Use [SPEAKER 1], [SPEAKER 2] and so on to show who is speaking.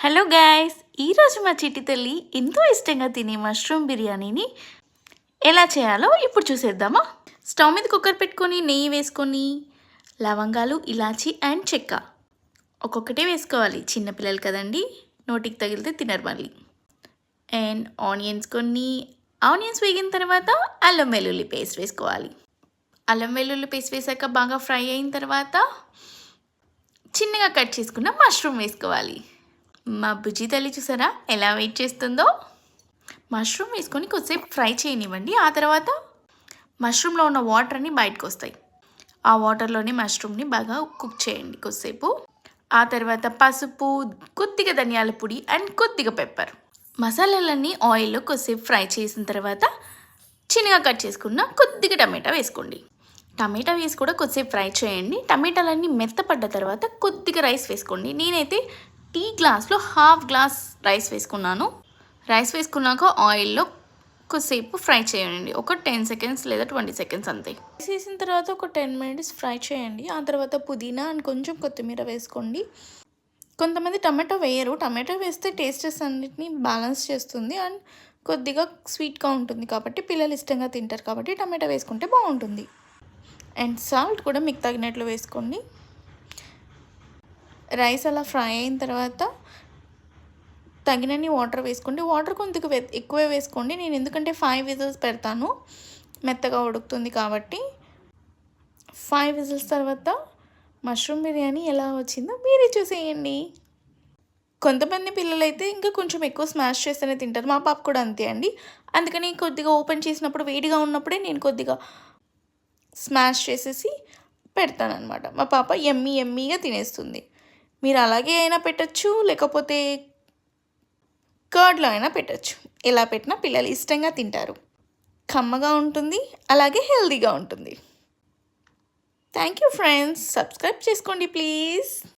[SPEAKER 1] Hello guys, ఈరోజు మా చిట్టి తల్లి ఎంతో ఇష్టంగా తినే మష్రూమ్ బిర్యానీని ఎలా చేయాలో ఇప్పుడు చూసేద్దామా. స్టవ్ మీద కుక్కర్ పెట్టుకొని నెయ్యి వేసుకొని లవంగాలు, ఇలాచి అండ్ చెక్క ఒక్కొక్కటే వేసుకోవాలి. చిన్నపిల్లలు కదండి, నోటికి తగిలితే తినరు మళ్ళీ. అండ్ ఆనియన్స్ వేగిన తర్వాత అల్లం వెల్లుల్లి పేస్ట్ వేసుకోవాలి. అల్లం వెల్లుల్లి పేస్ట్ వేసాక బాగా ఫ్రై అయిన తర్వాత చిన్నగా కట్ చేసుకున్న మష్రూమ్ వేసుకోవాలి. మా బుజ్జి తల్లి చూసారా ఎలా వెయిట్ చేస్తుందో. మష్రూమ్ వేసుకొని కొద్దిసేపు ఫ్రై చేయనివ్వండి. ఆ తర్వాత మష్రూమ్లో ఉన్న వాటర్ అన్నీ బయటకు వస్తాయి. ఆ వాటర్లోనే మష్రూమ్ని బాగా కుక్ చేయండి కొద్దిసేపు. ఆ తర్వాత పసుపు, కొద్దిగా ధనియాల పొడి అండ్ కొద్దిగా పెప్పర్, మసాలాలన్నీ ఆయిల్లో కొద్దిసేపు ఫ్రై చేసిన తర్వాత చిన్నగా కట్ చేసుకున్న కొద్దిగా టమాటా వేసుకోండి. టమాటా వేసి కూడా కొద్దిసేపు ఫ్రై చేయండి. టమాటాలన్నీ మెత్తపడ్డ తర్వాత కొద్దిగా రైస్ వేసుకోండి. నేనైతే టీ గ్లాస్లో హాఫ్ గ్లాస్ రైస్ వేసుకున్నాను. రైస్ వేసుకున్నాక ఆయిల్లో కొద్దిసేపు ఫ్రై చేయండి. ఒక 10 సెకండ్స్ లేదా 20 సెకండ్స్ అంతే. రైస్ వేసిన తర్వాత ఒక 10 మినిట్స్ ఫ్రై చేయండి. ఆ తర్వాత పుదీనా అండ్ కొంచెం కొత్తిమీర వేసుకోండి. కొంతమంది టమాటో వేయరు. టమాటో వేస్తే టేస్టెస్ అన్నిటిని బ్యాలెన్స్ చేస్తుంది అండ్ కొద్దిగా స్వీట్గా ఉంటుంది కాబట్టి పిల్లలు ఇష్టంగా తింటారు కాబట్టి టమాటో వేసుకుంటే బాగుంటుంది. అండ్ సాల్ట్ కూడా మీకు తగినట్లు వేసుకోండి. రైస్ అలా ఫ్రై అయిన తర్వాత తగినన్ని వాటర్ వేసుకోండి. వాటర్ కొద్దిగా ఎక్కువే వేసుకోండి. నేను ఎందుకంటే 5 విజిల్స్ పెడతాను, మెత్తగా ఉడుకుతుంది కాబట్టి. 5 విజిల్స్ తర్వాత మష్రూమ్ బిర్యానీ ఎలా వచ్చిందో మీరే చూసేయండి. కొంతమంది పిల్లలైతే ఇంకా కొంచెం ఎక్కువ స్మాష్ చేస్తేనే తింటారు. మా పాప కూడా అంతే అండి. అందుకని కొద్దిగా ఓపెన్ చేసినప్పుడు వేడిగా ఉన్నప్పుడే నేను కొద్దిగా స్మాష్ చేసేసి పెడతానమాట. మా పాప ఎమ్మీగా తినేస్తుంది. మీరు అలాగే అయినా పెట్టచ్చు, లేకపోతే కర్డ్లో అయినా పెట్టచ్చు. ఎలా పెట్టినా పిల్లలు ఇష్టంగా తింటారు. కమ్మగా ఉంటుంది, అలాగే హెల్తీగా ఉంటుంది. Thank you friends. సబ్స్క్రైబ్ చేసుకోండి ప్లీజ్.